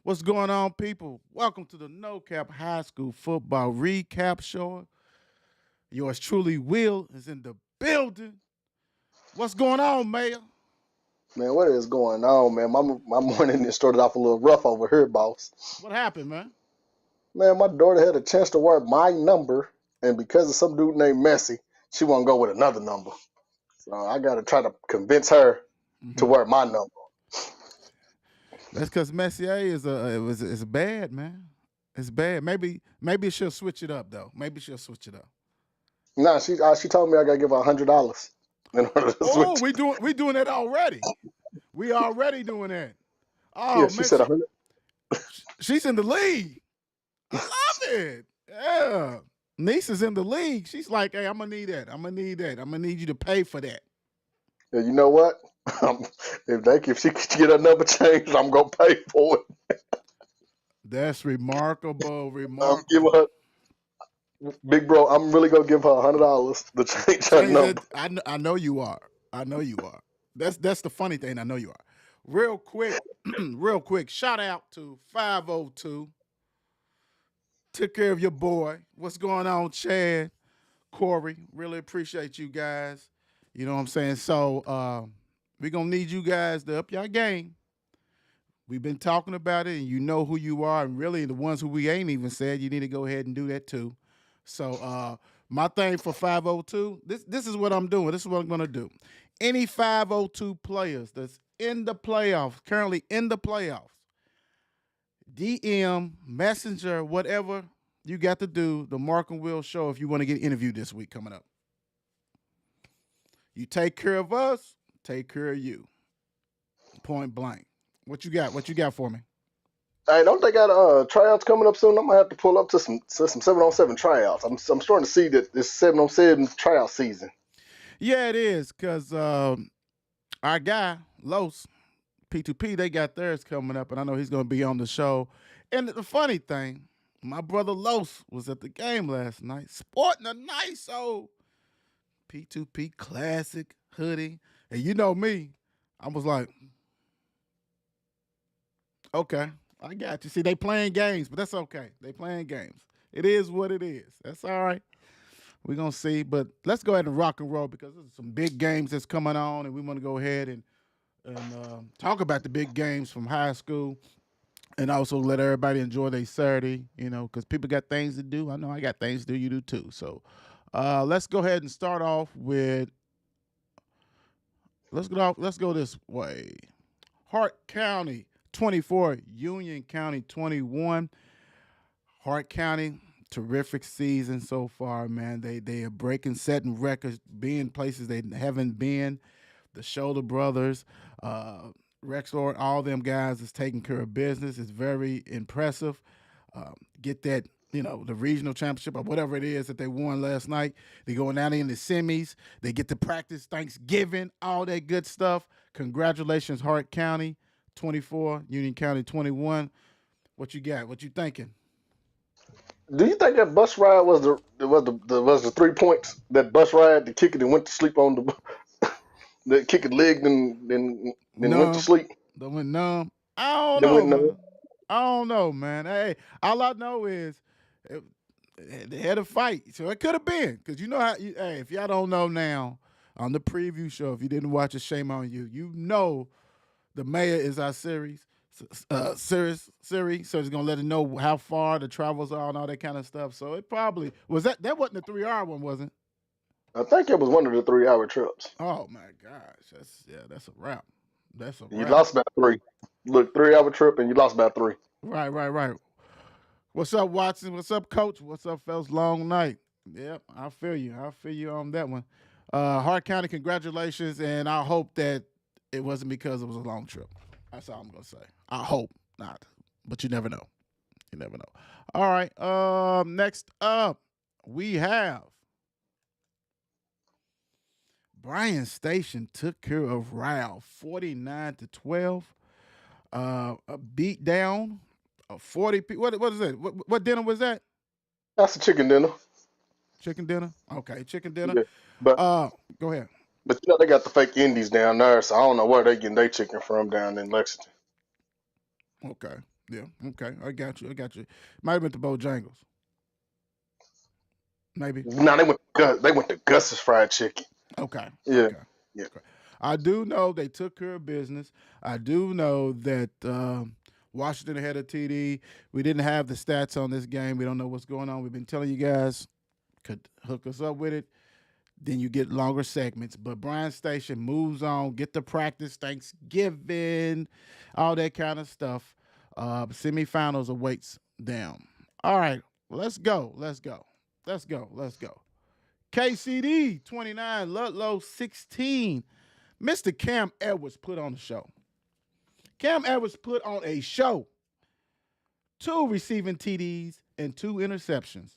What's going on, people? Welcome to the No Cap High School Football Recap Show. Yours truly, Will, is in the building. What's going on, Mayor? Man, what is going on, man? My morning started off a little rough over here, boss. What happened, man? Man, my daughter had a chance to wear my number, and because of some dude named Messi, she won't go with another number. So I got to try to convince her to wear my number. That's because Messier is bad, man. It's bad. Maybe she'll switch it up though. Maybe she'll switch it up. Nah, she told me I got to give her $100 in order to Oh, switch. we doing that already. We already doing that. Yeah, Oh she man, said 100. she's in the league. I love it. Yeah. Niece is in the league. She's like, hey, I'm gonna need that. I'm gonna need you to pay for that. Yeah, you know what? If she could get her number changed, I'm gonna pay for it. That's remarkable. I'm giving her, big bro. I'm really gonna give her $100 to change her Change number. it. I know you are. I know you are. That's the funny thing. I know you are. Real quick, real quick. Shout out to 502. Took care of your boy. What's going on, Chad? Corey? Really appreciate you guys. You know what I'm saying? So we're gonna need you guys to up your game. We've been talking about it, and you know who you are, and really the ones who we ain't even said, you need to go ahead and do that too. So my thing for 502, this is what I'm doing. This is what I'm gonna do. Any 502 players that's in the playoffs, currently in the playoffs, DM, Messenger, whatever you got to do, the Mark and Will show if you want to get interviewed this week coming up. You take care of us, take care of you. Point blank. What you got? What you got for me? Hey, don't they got tryouts coming up soon? I'm gonna have to pull up to some 7-on-7 tryouts. I'm starting to see that this 7-on-7 tryout season. Yeah, it is, because our guy, Los, P2P, they got theirs coming up, and I know he's going to be on the show. And the funny thing, my brother Los was at the game last night, sporting a nice old P2P classic hoodie. And you know me, I was like, okay, I got you. See, they playing games, but that's okay. They playing games. It is what it is. That's all right. We're going to see. But let's go ahead and rock and roll because there's some big games that's coming on, and we want to go ahead and talk about the big games from high school and also let everybody enjoy their Saturday, because people got things to do. I know I got things to do. You do too. So let's go ahead and start off with, let's go this way. Hart County 24, Union County 21. Hart County, terrific season so far, man. They are breaking, setting records, being places they haven't been. The Shoulder Brothers, Rex Lord, all them guys is taking care of business. It's very impressive. Get that, the regional championship or whatever it is that they won last night. They going out in the semis. They get to practice Thanksgiving, all that good stuff. Congratulations, Hart County 24, Union County 21. What you got? What you thinking? Do you think that bus ride was the 3 points? That bus ride, the kicker that went to sleep on the kicker leg, then went to Numb. sleep. That went numb. I don't Then know, went man. I don't know, man. Hey, all I know is they had a fight, so it could have been. Because you know how, hey, if y'all don't know now, on the preview show, if you didn't watch it, shame on you. You know the mayor is our series. Series, so it's gonna let it know how far the travels are and all that kind of stuff. So it probably was that wasn't the 3 hour one, wasn't it? I think it was one of the 3 hour trips. Oh my gosh, that's a wrap. That's a You wrap. lost about 3. Look, 3 hour trip and you lost about 3. Right. What's up, Watson? What's up, Coach? What's up, fellas? Long night. Yep, I feel you. I feel you on that one. Hart County, congratulations, and I hope that it wasn't because it was a long trip. That's all I'm gonna say. I hope not, but you never know. You never know. All right. Next up, we have Bryan Station took care of Ryle 49-12. A beat down. 40 people. What is that? What dinner was that? That's a chicken dinner. Chicken dinner. Okay, chicken dinner. Yeah. But Go ahead. they got the fake Indies down there, so I don't know where they getting their chicken from down in Lexington. Okay. Yeah. Okay. I got you. Might have been the Bojangles. Maybe. No, they went to Gus's Fried Chicken. Okay. Yeah, Okay. yeah. Okay. I do know they took care of business. I do know that Washington had a TD. We didn't have the stats on this game. We don't know what's going on. We've been telling you guys could hook us up with it. Then you get longer segments. But Bryan Station moves on, get to practice, Thanksgiving, all that kind of stuff. Semifinals awaits them. All right, let's go. KCD 29, Ludlow 16. Mr. Cam Edwards put on the show. Cam Edwards put on a show. 2 receiving TDs and 2 interceptions.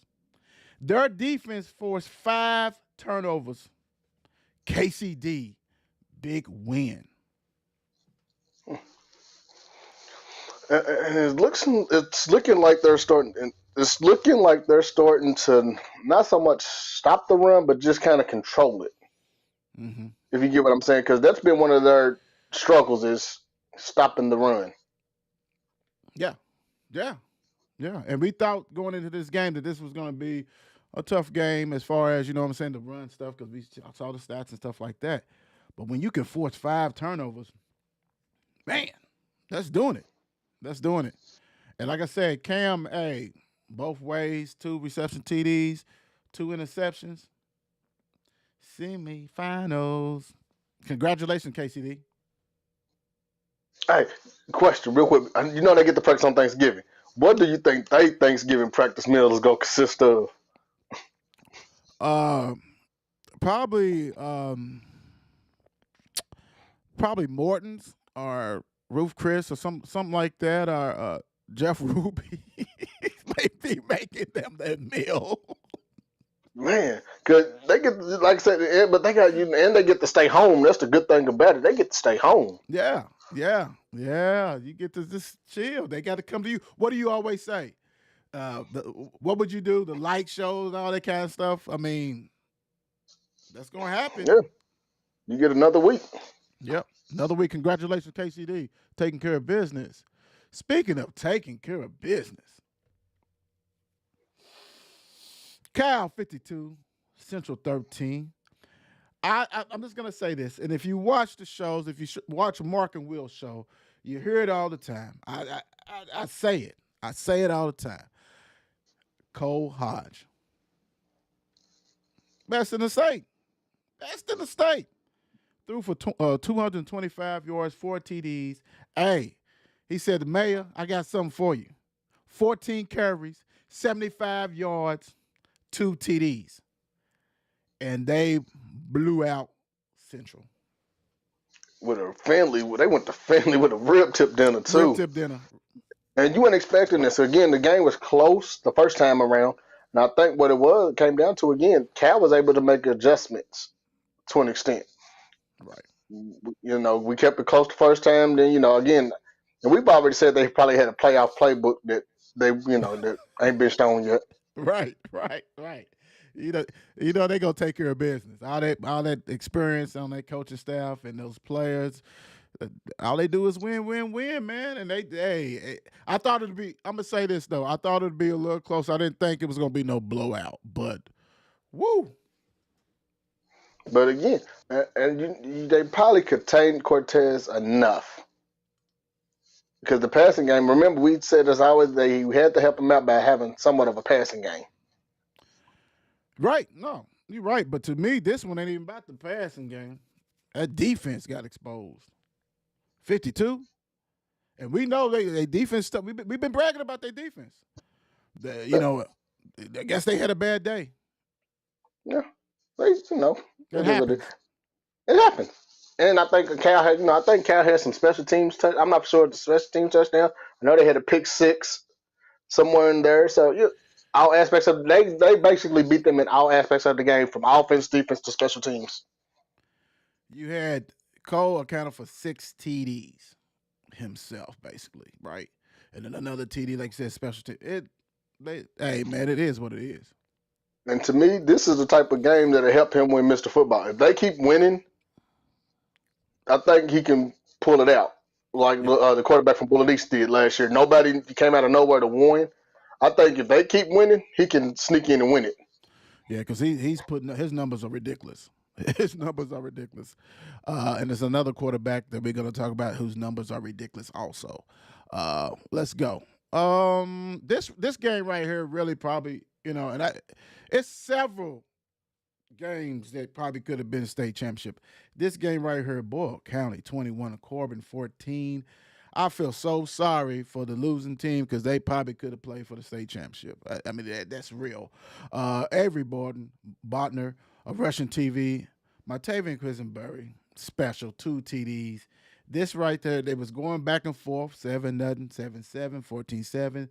Their defense forced 5 turnovers. KCD, big win. And it's looking like they're starting. It's looking like they're starting to not so much stop the run, but just kind of control it. Mm-hmm. If you get what I'm saying, because that's been one of their struggles is stopping the run. Yeah. And we thought going into this game that this was going to be a tough game as far as, the run stuff, because we saw the stats and stuff like that. But when you can force 5 turnovers, man, that's doing it. And like I said, Cam, both ways, 2 reception TDs, 2 interceptions. Semifinals. Congratulations, KCD. Hey, question real quick. You know they get to practice on Thanksgiving. What do you think they Thanksgiving practice meal is going to consist of? Probably Morton's or Roof Chris or something like that, or Jeff Ruby may be making them that meal. Man, cause they get, like I said, but they got you, and they get to stay home. That's the good thing about it. They get to stay home. Yeah. You get to just chill. They got to come to you. What do you always say? What would you do? The light shows, all that kind of stuff. I mean, that's gonna happen. Yeah, you get another week. Yep, another week. Congratulations, KCD, taking care of business. Speaking of taking care of business, Cal 52, Central 13. I'm just gonna say this, and if you watch the shows, if you watch Mark and Will's show, you hear it all the time. I say it. I say it all the time. Cole Hodge, best in the state. Threw for 225 yards, 4 TDs. Hey, he said, Mayor, I got something for you. 14 carries, 75 yards, 2 TDs. And they blew out Central. With a family, they went to family with a rib tip dinner, too. And you weren't expecting this. Again, the game was close the first time around. And I think what it came down to, again, Cal was able to make adjustments to an extent. Right. We kept it close the first time. Then, again, and we've already said they probably had a playoff playbook that that ain't been shown yet. Right. They gonna take care of business. All that experience on that coaching staff and those players, all they do is win, man. And I thought it'd be. I'm gonna say this though. I thought it'd be a little close. I didn't think it was gonna be no blowout, but woo. But again, they probably contained Cortez enough. Because the passing game, remember we said as always, they had to help him out by having somewhat of a passing game. Right. No, you're right. But to me, this one ain't even about the passing game. That defense got exposed. 52. And we know they defense stuff. We've been bragging about their defense. I guess they had a bad day. Yeah. It happens. It happens. And I think Cal had some special teams. I'm not sure the special team touchdown. I know they had a pick 6 somewhere in there. So all aspects of they basically beat them in all aspects of the game, from offense, defense to special teams. You had Cole accounted for 6 TDs himself, basically, right? And then another TD, like you said, special team. Hey man, it is what it is. And to me, this is the type of game that'll help him win Mr. Football. If they keep winning, I think he can pull it out. like the quarterback from Bullet East did last year. Nobody came out of nowhere to win. I think if they keep winning, he can sneak in and win it. Yeah, because he's putting his numbers are ridiculous. His numbers are ridiculous, and there's another quarterback that we're going to talk about whose numbers are ridiculous also. Let's go. This game right here really probably it's several games that probably could have been a state championship. This game right here, Boyle County 21 and Corbin 14. I feel so sorry for the losing team because they probably could have played for the state championship. I mean, that's real. Avery Botner of Russian TV, Matavian Quisenberry, special, 2 TDs. This right there, they was going back and forth, 7-0, 7-7, 14-7.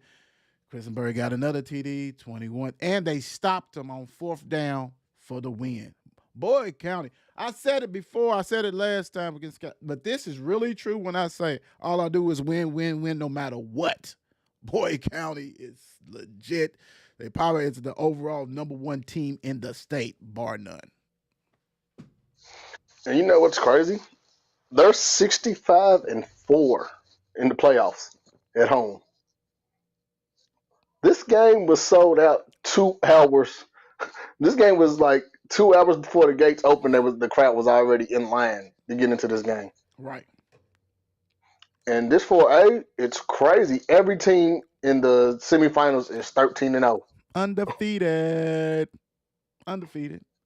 Quisenberry got another TD, 21, and they stopped him on 4th down for the win. Boyle County. I said it before. I said it last time against Scott, but this is really true when I say all I do is win, win, win, no matter what. Boyle County is legit. They probably is the overall #1 team in the state, bar none. And you know what's crazy? They're 65-4 in the playoffs at home. This game was sold out 2 hours. This game was like 2 hours before the gates opened. The crowd was already in line to get into this game. Right. And this 4A, it's crazy. Every team in the semifinals is 13-0. Undefeated,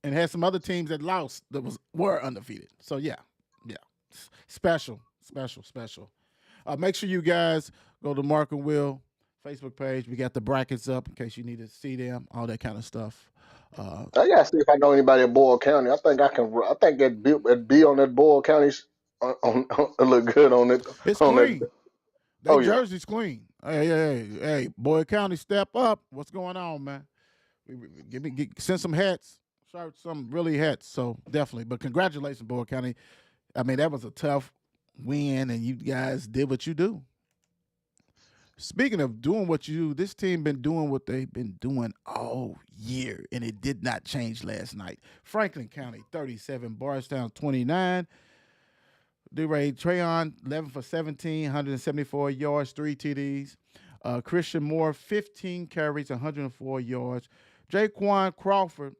and had some other teams that lost that were undefeated. So yeah, special. Make sure you guys go to Mark and Will Facebook page. We got the brackets up in case you need to see them, all that kind of stuff. I gotta see if I know anybody at Boyle County. I think I can. I think that be on that Boyle County on look good on it. It's on clean. That yeah. jersey's clean. Hey, Boyle County, step up. What's going on, man? Send some hats, some really hats. So definitely. But congratulations, Boyle County. I mean, that was a tough win, and you guys did what you do. Speaking of doing what you do, this team been doing what they've been doing all year, and it did not change last night. Franklin County, 37, Bardstown, 29. DeRay Trayon, 11 for 17, 174 yards, 3 TDs. Christian Moore, 15 carries, 104 yards. Jaquan Crawford,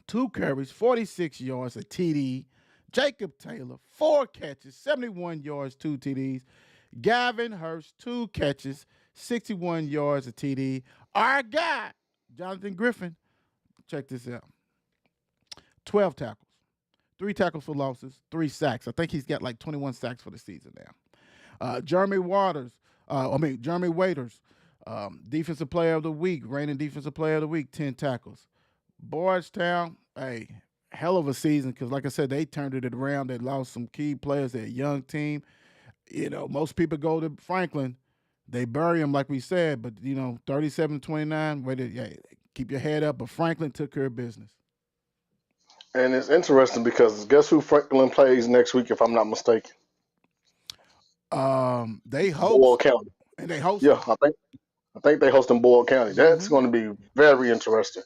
2 carries, 46 yards, a TD. Jacob Taylor, 4 catches, 71 yards, 2 TDs. Gavin Hurst, 2 catches, 61 yards, a TD. Our guy, Jonathan Griffin, check this out. 12 tackles, 3 tackles for losses, 3 sacks. I think he's got like 21 sacks for the season now. Jeremy Waiters, Defensive Player of the Week, reigning Defensive Player of the Week, 10 tackles. Bardstown, hell of a season because, like I said, they turned it around. They lost some key players. They're a young team. Most people go to Franklin, they bury them, like we said, but, 37-29, keep your head up. But Franklin took care of business. And it's interesting because guess who Franklin plays next week, if I'm not mistaken? They host. Boyle County. And they host. Yeah, I think they host in Boyle County. That's going to be very interesting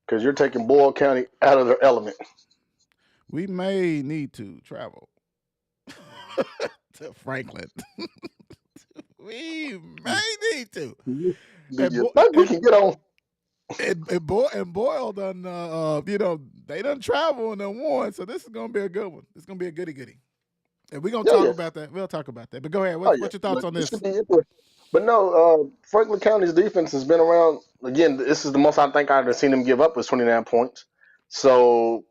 because you're taking Boyle County out of their element. We may need to travel to Franklin. We may need to. We can get on. And Boyle done, they done travel and done won. So this is going to be a good one. It's going to be a goody. And we're going to talk about that. We'll talk about that. But go ahead. What's your thoughts on this? But no, Franklin County's defense has been around. Again, this is the most I think I've seen them give up was 29 points. So,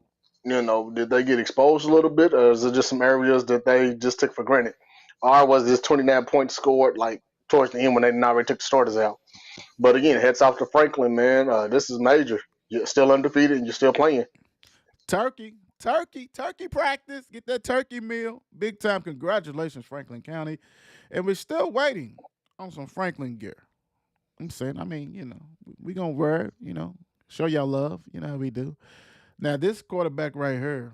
did they get exposed a little bit, or is it just some areas that they just took for granted? Or was this 29 points scored like towards the end when they already took the starters out? But again, heads off to Franklin, man. This is major. You're still undefeated and you're still playing. Turkey practice. Get that turkey meal. Big time. Congratulations, Franklin County. And we're still waiting on some Franklin gear. I'm saying, we're going to wear it, show y'all love. You know how we do. Now, this quarterback right here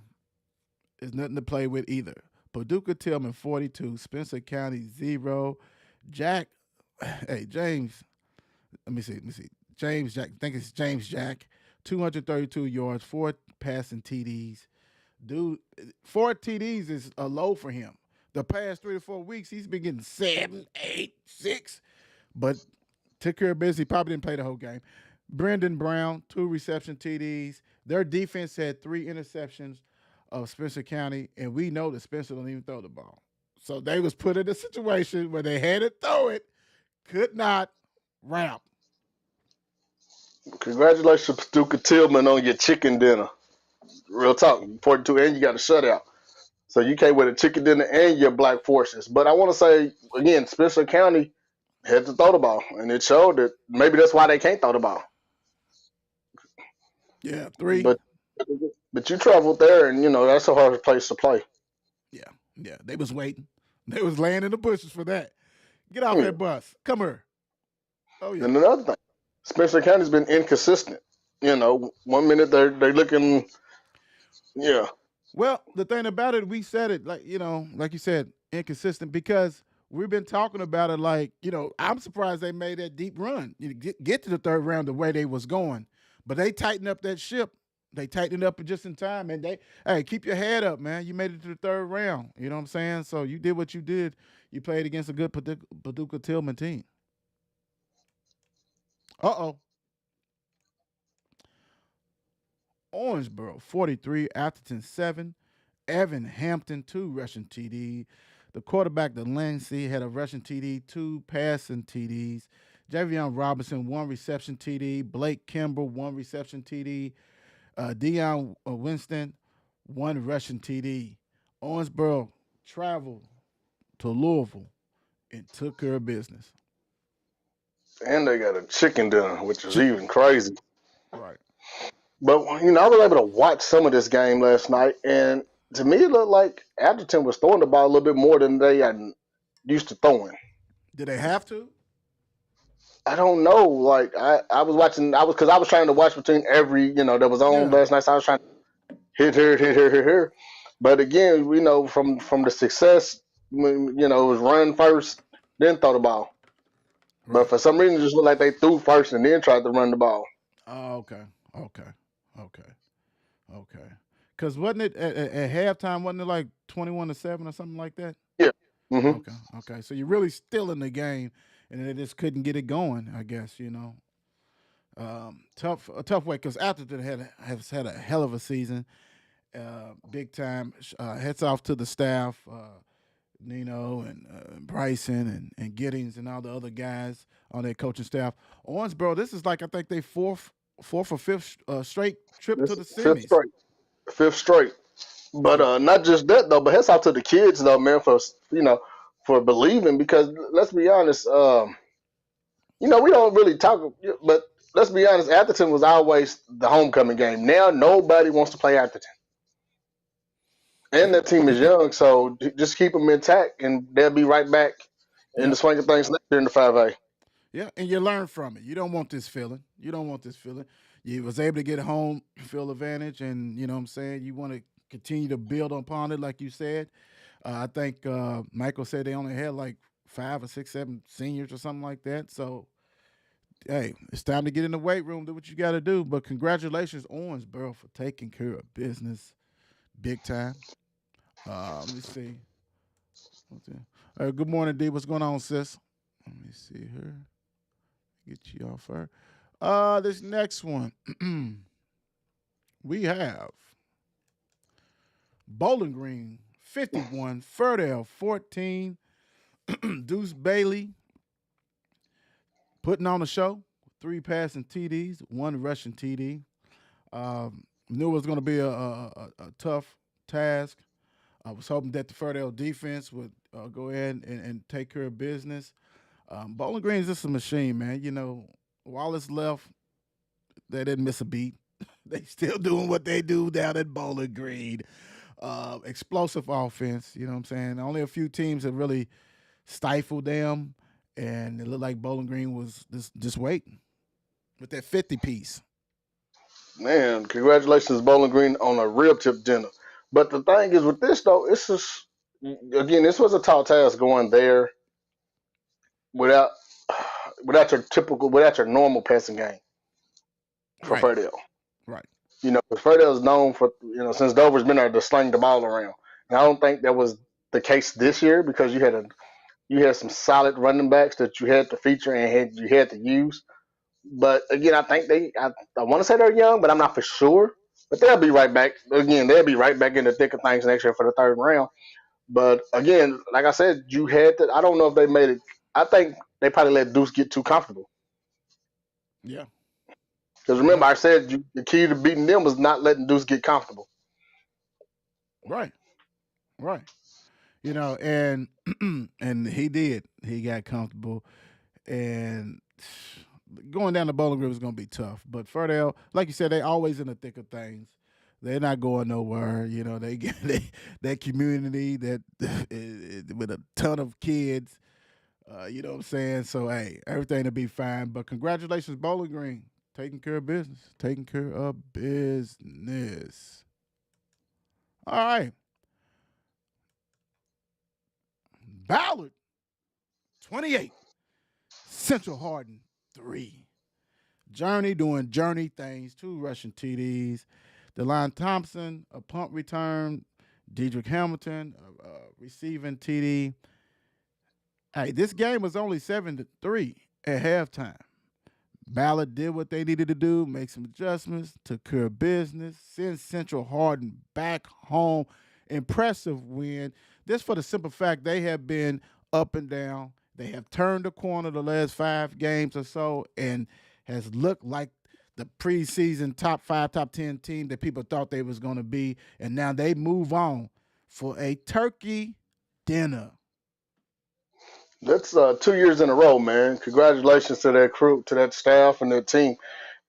is nothing to play with either. Paducah Tilghman, 42. Spencer County, 0. James, let me see. James Jack, I think it's James Jack, 232 yards, 4 passing TDs. Dude, 4 TDs is a low for him. the past 3 to 4 weeks, he's been getting 7, 8, 6, but took care of business. He probably didn't play the whole game. Brendan Brown, 2 reception TDs. Their defense had 3 interceptions of Spencer County, and we know that Spencer don't even throw the ball. So they was put in a situation where they had to throw it, could not ramp. Congratulations, Paducah Tilghman, on your chicken dinner. Real talk, 42, and you got a shutout. So you came with a chicken dinner and your black forces. But I want to say, again, Spencer County had to throw the ball, and it showed that maybe that's why they can't throw the ball. Yeah, 3. But you traveled there, and, that's a hard place to play. Yeah, they was waiting. They was laying in the bushes for that. Get off that bus. Come here. Oh, yeah. And another thing, Spencer County's been inconsistent. 1 minute they're looking, yeah. Well, the thing about it, we said it like you said, inconsistent because we've been talking about it like I'm surprised they made that deep run. Get to the third round the way they was going, but they tightened up that ship. They tightened it up just in time, and keep your head up, man. You made it to the third round. You know what I'm saying? So you did what you did. You played against a good Paducah Tilghman team. Owensboro 43, Atherton 7, Evan Hampton 2 rushing TD. The quarterback, Delancey, had a rushing TD, 2 passing TDs. Javion Robinson 1 reception TD. Blake Kimbrell 1 reception TD. Deion Winston 1 rushing TD. Owensboro traveled to Louisville and took care of business. And they got a chicken dinner, which is even crazy. Right. But, I was able to watch some of this game last night, and to me it looked like Atherton was throwing the ball a little bit more than they had used to throwing. Did they have to? I don't know. Like, I was watching, because I was trying to watch between every, that was on last night, so I was trying to hit here. But again, from the success, it was run first, then throw the ball. Right. But for some reason, it just looked like they threw first and then tried to run the ball. Oh, okay. Because wasn't it at halftime? Wasn't it like 21-7 or something like that? Yeah. Mm-hmm. Okay. So you're really still in the game, and they just couldn't get it going. I guess a tough way because Atherton has had a hell of a season, big time. Heads off to the staff, Nino and Bryson and Giddings and all the other guys on their coaching staff. Owensboro, this is like I think they fourth or fifth straight trip to the semis. Fifth straight. But not just that though, but heads off to the kids though, man, for believing, because let's be honest, we don't really talk, but let's be honest, Atherton was always the homecoming game. Now nobody wants to play Atherton. And that team is young, so just keep them intact, and they'll be right back in the swing of things next year in the 5A. Yeah, and you learn from it. You don't want this feeling. You was able to get home field advantage, and you know what I'm saying, you want to continue to build upon it like you said. I think Michael said they only had like 5 or 6, 7 seniors or something like that. So, hey, it's time to get in the weight room, do what you got to do. But congratulations, Owensboro, for taking care of business big time. Let me see. Good morning, D. What's going on, sis? Let me see here. Get you off her. This next one, we have Bowling Green 51, Fairdale 14. Deuce Bailey putting on the show. 3 passing TDs, 1 rushing TD. Knew it was going to be a tough task. I was hoping that the Fairdale defense would go ahead and take care of business. Bowling Green is just a machine, man. While it's left, they didn't miss a beat. They still doing what they do down at Bowling Green. Explosive offense, you know what I'm saying? Only a few teams have really stifled them, and it looked like Bowling Green was just waiting with that 50 piece. Man, congratulations, Bowling Green, on a real tip dinner. But the thing is with this, though, it's just, again, this was a tall task going there without your normal passing game for Fairdale. Right. Because Fairdale is known for, since Dover's been there, to sling the ball around. And I don't think that was the case this year because you had some solid running backs that you had to feature and you had to use. But again, I think I want to say they're young, but I'm not for sure. But they'll be right back. Again, they'll be right back in the thick of things next year for the third round. But again, like I said, you had to. I don't know if they made it. I think they probably let Deuce get too comfortable. Yeah. Because remember, Yeah. I said the key to beating them was not letting Deuce get comfortable. Right. Right. And and he did. He got comfortable, and going down the Bowling Green was going to be tough. But Fairdale, like you said, they always in the thick of things. They're not going nowhere. They get that community that with a ton of kids. You know what I'm saying? So hey, everything will be fine. But congratulations, Bowling Green, taking care of business. Taking care of business. All right, Ballard 28, Central Hardin 3. Journey doing journey things, 2 rushing TDs. DeLon Thompson, a punt return. Dedrick Hamilton, a receiving TD. Hey, this game was only 7-3 at halftime. Ballard did what they needed to do, make some adjustments, took care of business, send Central Hardin back home. Impressive win. This for the simple fact they have been up and down. They have turned the corner the last 5 games or so and has looked like the preseason top 5, top 10 team that people thought they was going to be. And now they move on for a turkey dinner. That's 2 years in a row, man. Congratulations to that crew, to that staff, and that team.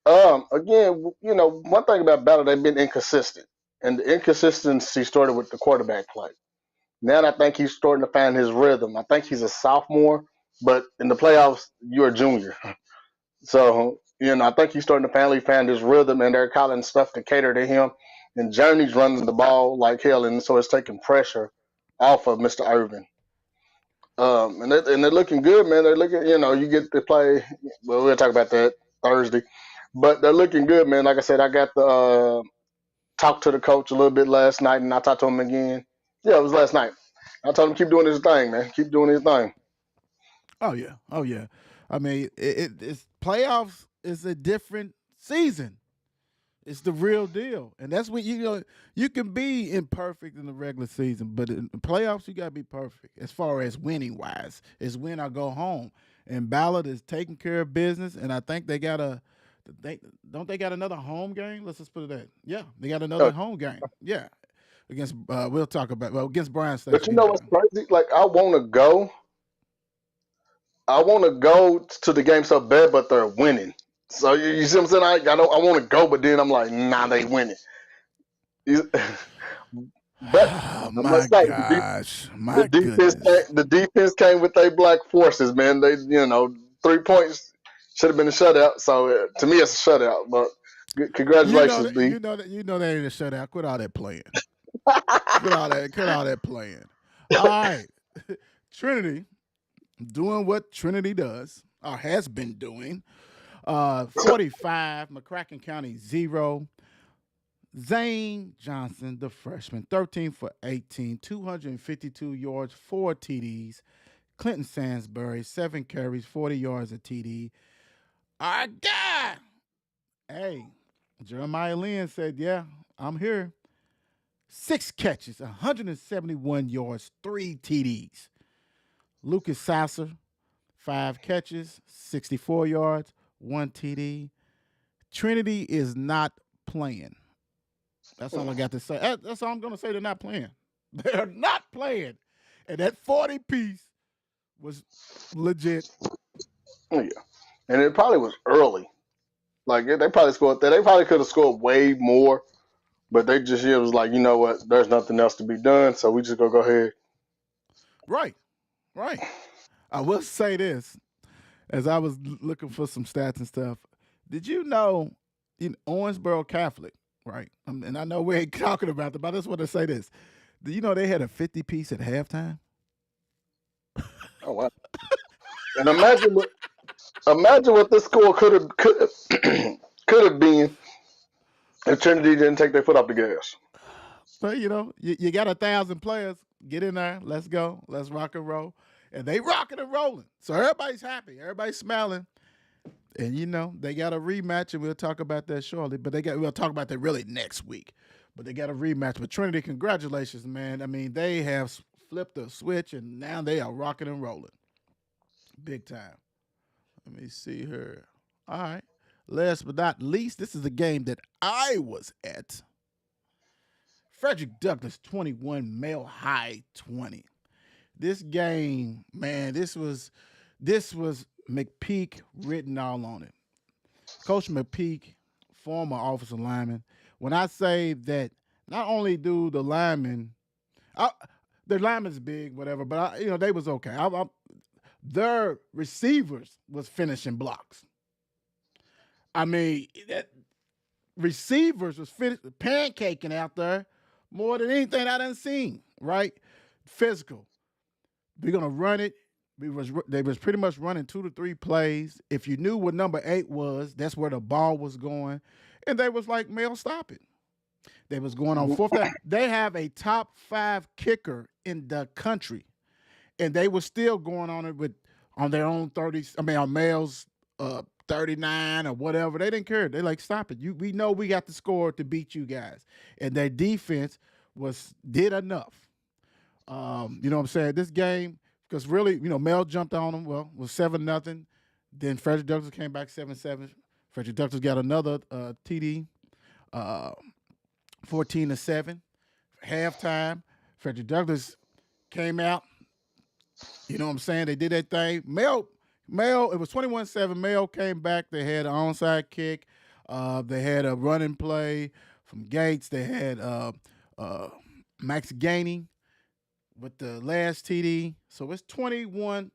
Again, one thing about Ballard, they've been inconsistent, and the inconsistency started with the quarterback play. Now I think he's starting to find his rhythm. I think he's a sophomore, but in the playoffs, you're a junior. So, I think he's starting to finally find his rhythm, and they're calling stuff to cater to him. And Journey's running the ball like hell, and so it's taking pressure off of Mr. Irvin. And they're looking good, man. They're looking, you get to play. Well, we'll talk about that Thursday, but they're looking good, man. Like I said, I got to talk to the coach a little bit last night, and I talked to him again. Yeah, it was last night. I told him keep doing his thing, man. Keep doing his thing. Oh yeah, oh yeah. I mean, it's playoffs is a different season. It's the real deal, and that's when you can be imperfect in the regular season, but in the playoffs you gotta be perfect. As far as winning wise, it's win or go home. And Ballard is taking care of business, and I think they got they got another home game. Let's just put it that. Yeah, they got another Uh, home game. Yeah, against we'll talk about against Bryan but Station you know anyway. what's crazy? Like I want to go to the game so bad, but they're winning. So you see what I'm saying? I want to go, but then I'm like, nah, they winning. You- But Oh I must my say, gosh, my goodness. the defense came with their black forces, man. They 3 points should have been a shutout. So to me, it's a shutout. But You know congratulations, that D. that ain't a shutout. Quit all that playing. Quit all that playing. All right. Trinity doing what Trinity does or has been doing. 45, McCracken County 0. Zane Johnson, the freshman, 13 for 18, 252 yards, 4 TDs. Clinton Sansbury, 7 carries, 40 yards a TD. Our guy. Hey, Jeremiah Lynn said, yeah, I'm here. 6 catches, 171 yards, 3 TDs. Lucas Sasser, 5 catches, 64 yards, 1 TD. Trinity is not playing. That's all I got to say. That's all I'm going to say. They're not playing. They're not playing. And that 40 piece was legit. Oh, yeah, and it probably was early. Like they probably scored that. They probably could have scored way more, but they just it was like, you know what? There's nothing else to be done, so we just go ahead. Right, right. I will say this as I was looking for some stats and stuff. Did you know in Owensboro Catholic, right? And I know we ain't talking about it, but I just want to say this. Do you know they had a 50 piece at halftime? Oh wow! And imagine what this score could have been if Trinity didn't take their foot off the gas. But you got 1,000 players. Get in there. Let's go. Let's rock and roll. And they rocking and rolling. So everybody's happy. Everybody's smiling. And they got a rematch, and we'll talk about that shortly. But we'll talk about that really next week. But they got a rematch. But Trinity, congratulations, man. I mean, they have flipped the switch, and now they are rocking and rolling. Big time. Let me see here. All right. Last but not least, this is a game that I was at. Frederick Douglass 21, Male High 20. This game, man, this was McPeak written all on it. Coach McPeak, former offensive lineman. When I say that, not only do the linemen, their linemen's big, whatever, but they was okay. Their receivers was finishing blocks. I mean, receivers was pancaking out there more than anything I done seen. Right, physical. We're gonna run it. They was pretty much running 2 to 3 plays. If you knew what number 8 was, that's where the ball was going. And they was like, Mel, stop it. They was going on 4th down. They have a top 5 kicker in the country. And they were still going on it on their own 30s. I mean, on Mel's 39 or whatever. They didn't care. They like, stop it. We know we got the score to beat you guys. And their defense did enough. You know what I'm saying? This game, because really, Mel jumped on them. Well, it was 7-0. Then Frederick Douglass came back 7-7. Frederick Douglass got another TD, 14-7. Halftime, Frederick Douglass came out. You know what I'm saying? They did that thing. Mel, it was 21-7. Mel came back. They had an onside kick. They had a running play from Gates. They had Max Gainey with the last TD. So it's 21-20.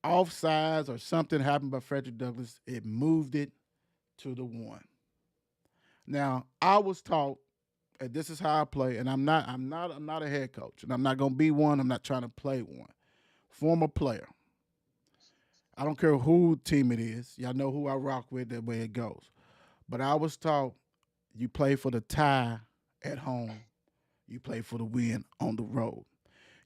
Offsides or something happened by Frederick Douglass. It moved it to the 1. Now, I was taught, and this is how I play, and I'm not a head coach, and I'm not gonna be one. I'm not trying to play one. Former player. I don't care who team it is. Y'all know who I rock with, that way it goes. But I was taught you play for the tie at home. You play for the win on the road.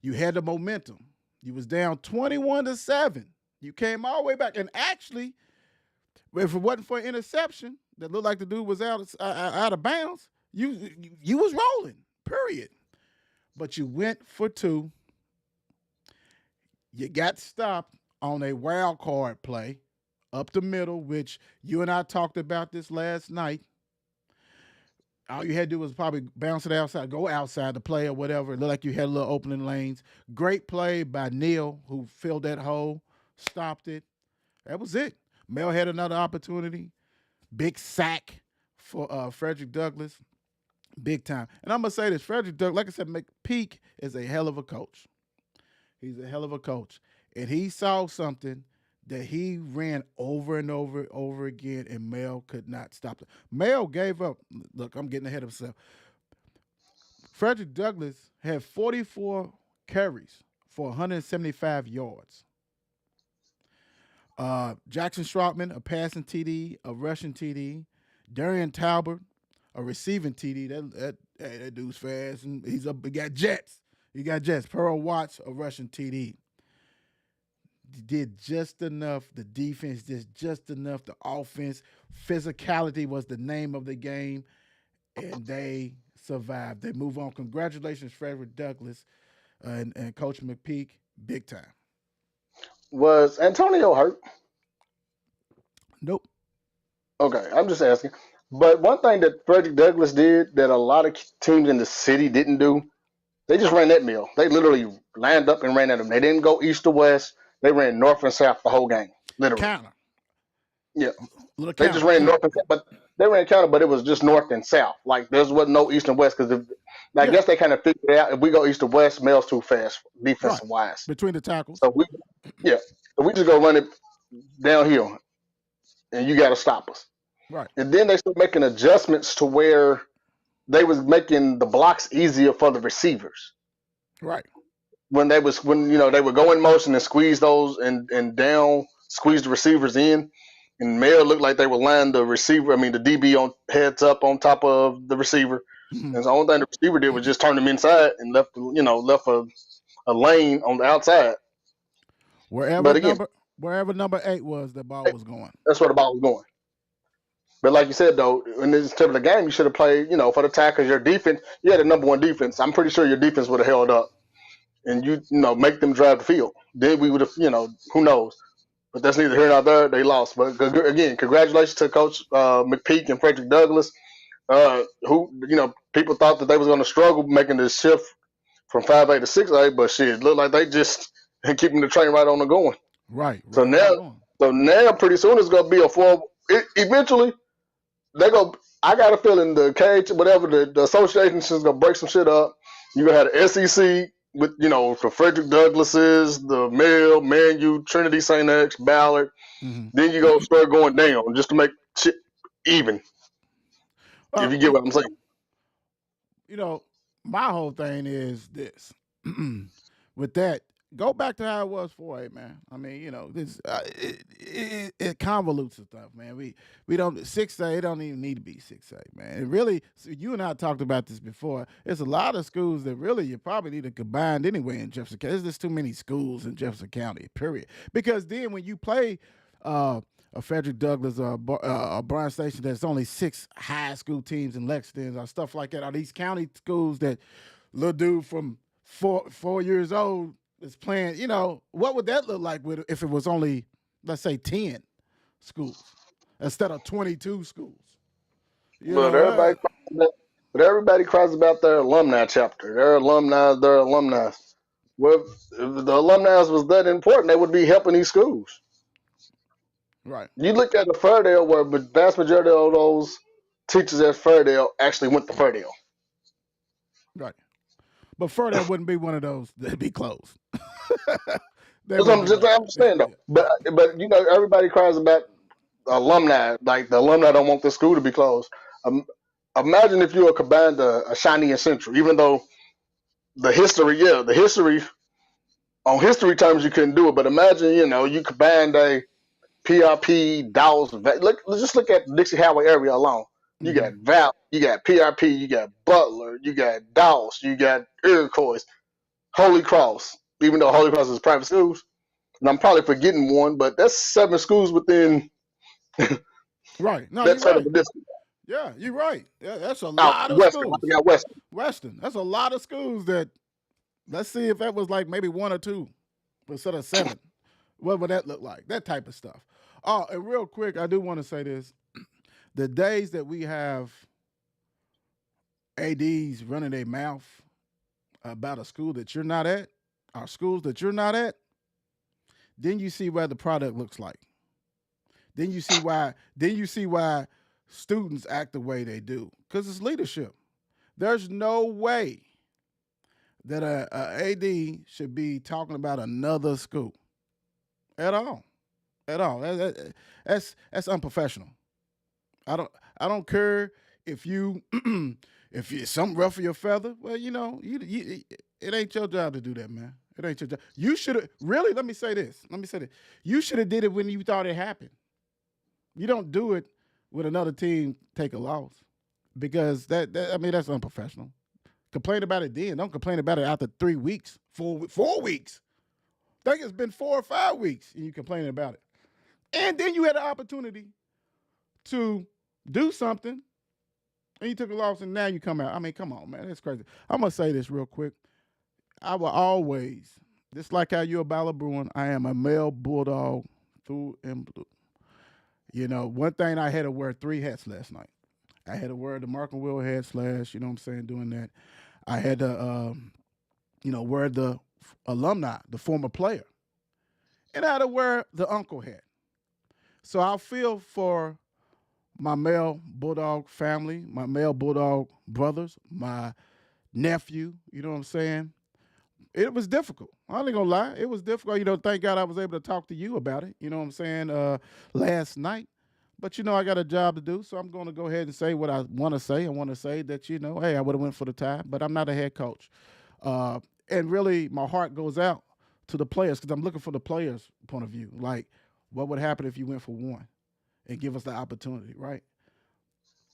You had the momentum. You was down 21-7. You came all the way back. And actually, if it wasn't for an interception that looked like the dude was out of bounds, you was rolling, period. But you went for 2. You got stopped on a wild card play up the middle, which you and I talked about this last night. All you had to do was probably bounce it outside, go outside the play or whatever. It looked like you had a little opening lanes. Great play by Neal, who filled that hole, stopped it. That was it. Mel had another opportunity. Big sack for Frederick Douglass. Big time. And I'm going to say this. Frederick Douglass, like I said, McPeak is a hell of a coach. He's a hell of a coach. And he saw something that he ran over and over again, and Mel could not stop it. Mel gave up. Look, I'm getting ahead of myself. Frederick Douglass had 44 carries for 175 yards. Jackson Stroutman, a passing TD, a rushing TD. Darian Talbert, a receiving TD. That dude's fast, and he got jets. He got jets. Pearl Watts, a rushing TD. Did just enough. The defense did just enough. The offense, physicality was the name of the game, and they survived. They move on. Congratulations, Frederick Douglass and Coach McPeak, big time. Was Antonio hurt? Nope. Okay, I'm just asking. But one thing that Frederick Douglass did that a lot of teams in the city didn't do, they just ran that mill. They literally lined up and ran at them. They didn't go east to west. They ran north and south the whole game, literally. Counter. Yeah. They just ran north and south, but they ran counter, but it was just north and south. Like, there wasn't no east and west because I guess they kind of figured it out. If we go east to west, Mel's too fast defensive wise. Between the tackles. So we just go run it downhill, and you got to stop us. Right. And then they started making adjustments to where they was making the blocks easier for the receivers. Right. When they would go in motion and squeeze those and down, squeeze the receivers in, and Mel looked like they would line the receiver, the DB on heads up on top of the receiver, Mhm. And the only thing the receiver did was just turn him inside and left a lane on the outside. Wherever But again, number 8 was, the ball was going. that's where the ball was going. But like you said, though, in this type of the game, you should have played, for the tackles, your defense. You had the number one defense. I'm pretty sure your defense would have held up, and make them drive the field. Then we would have, who knows? But that's neither here nor there. They lost. But again, congratulations to Coach McPeak and Frederick Douglass, who people thought that they was going to struggle making this shift from 5A to 6A, but shit, it looked like they just keeping the train right on the going. Right So on now, going. pretty soon it's going to be a four. Eventually, they go. I got a feeling the cage, whatever the association is gonna break some shit up. You gonna have the SEC with the Frederick Douglasses, the Mill, Manu, Trinity, St. X, Ballard. Mm-hmm. Then you go start going down just to make shit even. If you get what I'm saying. My whole thing is this. With that, go back to how it was 4A, man. I mean, this it convolutes the stuff, man. We don't 6A. It don't even need to be 6A, man. It really. So you and I talked about this before. There's a lot of schools that really you probably need to combine anyway in Jefferson County. There's just too many schools in Jefferson County. Period. Because then when you play. A Frederick Douglass or a Bryan Station, there's only 6 high school teams in Lexington or stuff like that. Are these county schools that little dude from 4 years old is playing? What would that look like if it was only, let's say, 10 schools instead of 22 schools? But everybody cries about their alumni chapter. Their alumni. Well, if the alumni was that important, they would be helping these schools. Right. You look at the Fairdale, where the vast majority of those teachers at Fairdale actually went to Fairdale. Right. But Fairdale wouldn't be one of those that'd be closed. That's what I'm saying, though. But everybody cries about alumni. Like, the alumni don't want the school to be closed. Imagine if you were combined a Shawnee and Central, even though the history, on history terms, you couldn't do it. But imagine, you combined a PRP, Dawes. Let's look at the Dixie Highway area alone. You got Val, you got PRP, you got Butler, you got Dawes, you got Iroquois, Holy Cross. Even though Holy Cross is private schools, and I'm probably forgetting one, but that's 7 schools within. Right. No, that you're right. District. Yeah, you're right. Yeah, that's a lot of schools. I got Western. Western. That's a lot of schools that. Let's see if that was like maybe 1 or 2 instead of 7. What would that look like? That type of stuff. Oh, and real quick, I do want to say this. The days that we have ADs running their mouth about a school that you're not at, or schools that you're not at, then you see what the product looks like. Then you see why students act the way they do. Because it's leadership. There's no way that a AD should be talking about another school. At all. That's unprofessional. I don't care if you if you something ruffle your feather. Well, it ain't your job to do that, man. It ain't your job. You should have really. Let me say this. You should have did it when you thought it happened. You don't do it when another team take a loss because that's unprofessional. Complain about it then. Don't complain about it after 3 weeks, 4 weeks. I think it's been 4 or 5 weeks and you complaining about it. And then you had an opportunity to do something and you took a loss and now you come out. I mean, come on, man. That's crazy. I'm going to say this real quick. I will always, just like how you're a Ballard Bruin, I am a male bulldog through and blue. One thing I had to wear 3 hats last night. I had to wear the Mark and Will hat slash, doing that. I had to, wear the alumni, the former player. And I had to wear the uncle hat. So I feel for my male bulldog family, my male bulldog brothers, my nephew, you know what I'm saying? It was difficult. I ain't gonna lie. It was difficult. Thank God I was able to talk to you about it, you know what I'm saying, last night. But, I got a job to do, so I'm going to go ahead and say what I want to say. I want to say that, hey, I would have went for the tie, but I'm not a head coach. And really, my heart goes out to the players because I'm looking for the players' point of view. Like, what would happen if you went for 1 and give us the opportunity, right?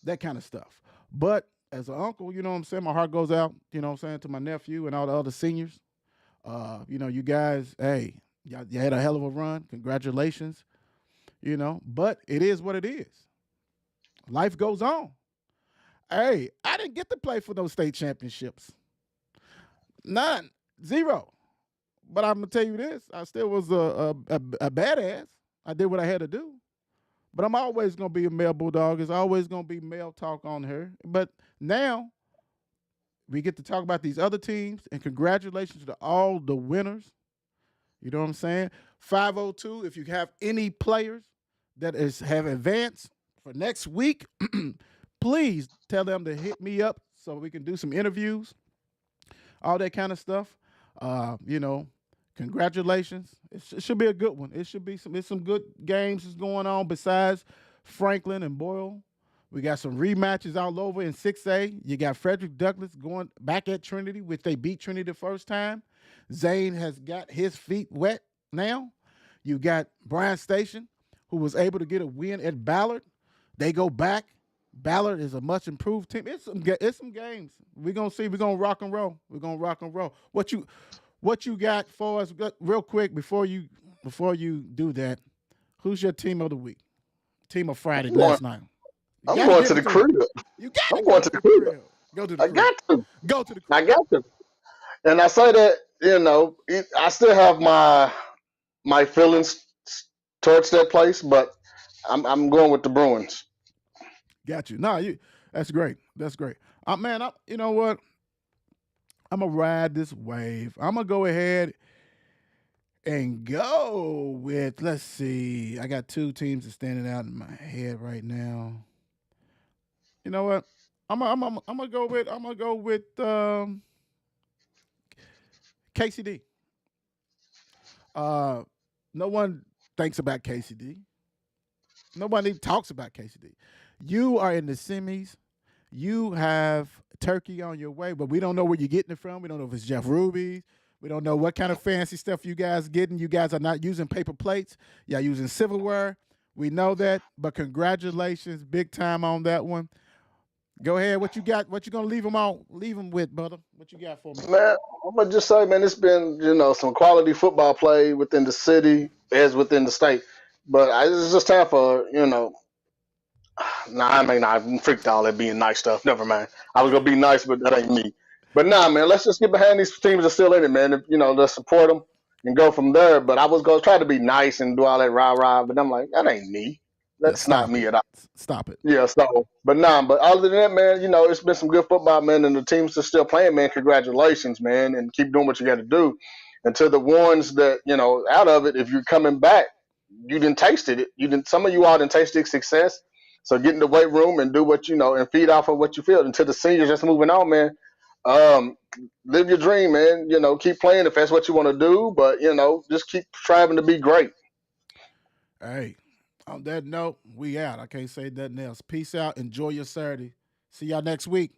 That kind of stuff. But as an uncle, you know what I'm saying? My heart goes out, you know what I'm saying, to my nephew and all the other seniors. You guys, hey, you had a hell of a run. Congratulations, but it is what it is. Life goes on. Hey, I didn't get to play for those state championships. None. Zero. But I'm gonna tell you this: I still was a badass. I did what I had to do. But I'm always gonna be a male bulldog. It's always gonna be male talk on her. But now we get to talk about these other teams, and congratulations to all the winners. You know what I'm saying? 502. If you have any players that have advanced for next week, please tell them to hit me up so we can do some interviews, all that kind of stuff. Uh, you know, Congratulations. It should be a good one. It should be some good games is going on besides Franklin and Boyle. We got some rematches all over in 6A. You got Frederick Douglass going back at Trinity, which they beat Trinity the first time. Zane has got his feet wet now. You got Bryan Station, who was able to get a win at Ballard. They go back. Ballard is a much improved team. It's some games. We're gonna see. We're gonna rock and roll. We're gonna rock and roll. What you got for us real quick before you do that? Who's your team of the week? Team of Friday last night. I'm going to the crib. You got I'm going to the crib. Go to the crib. I got to. Go to the I crib. got to. And I say that, I still have my feelings towards that place, but I'm going with the Bruins. Got you. No, that's great. That's great. Man, you know what? I'm gonna ride this wave. I'm gonna go ahead and go with. Let's see. I got two teams that's standing out in my head right now. You know what? I'm gonna go with. KCD. No one thinks about KCD. Nobody talks about KCD. You are in the semis. You have turkey on your way, but we don't know where you're getting it from. We don't know if it's Jeff Ruby's. We don't know what kind of fancy stuff you guys getting. You guys are not using paper plates. You're using silverware. We know that, but congratulations, big time on that one. Go ahead. What you got? What you gonna leave them on? Leave them with, brother. What you got for me? Man, I'm gonna just say, man, it's been some quality football play within the city as within the state, but it's just time for Nah, I mean, I freaked all that being nice stuff. Never mind. I was gonna be nice, but that ain't me. But nah, man, let's just get behind these teams that are still in it, man. Let's support them and go from there. But I was gonna try to be nice and do all that rah rah, but I'm like, that ain't me. Yeah, That's not stop me it. at all. Stop it. Yeah, so, but other than that, man, it's been some good football, man, and the teams that are still playing, man, congratulations, man, and keep doing what you got to do. And to the ones that, out of it, if you're coming back, you didn't tasted it. Some of you all didn't tasted success. So get in the weight room and do what and feed off of what you feel. And to the seniors that's moving on, man, live your dream, man. Keep playing if that's what you want to do, but just keep striving to be great. Hey, on that note, we out. I can't say nothing else. Peace out. Enjoy your Saturday. See y'all next week.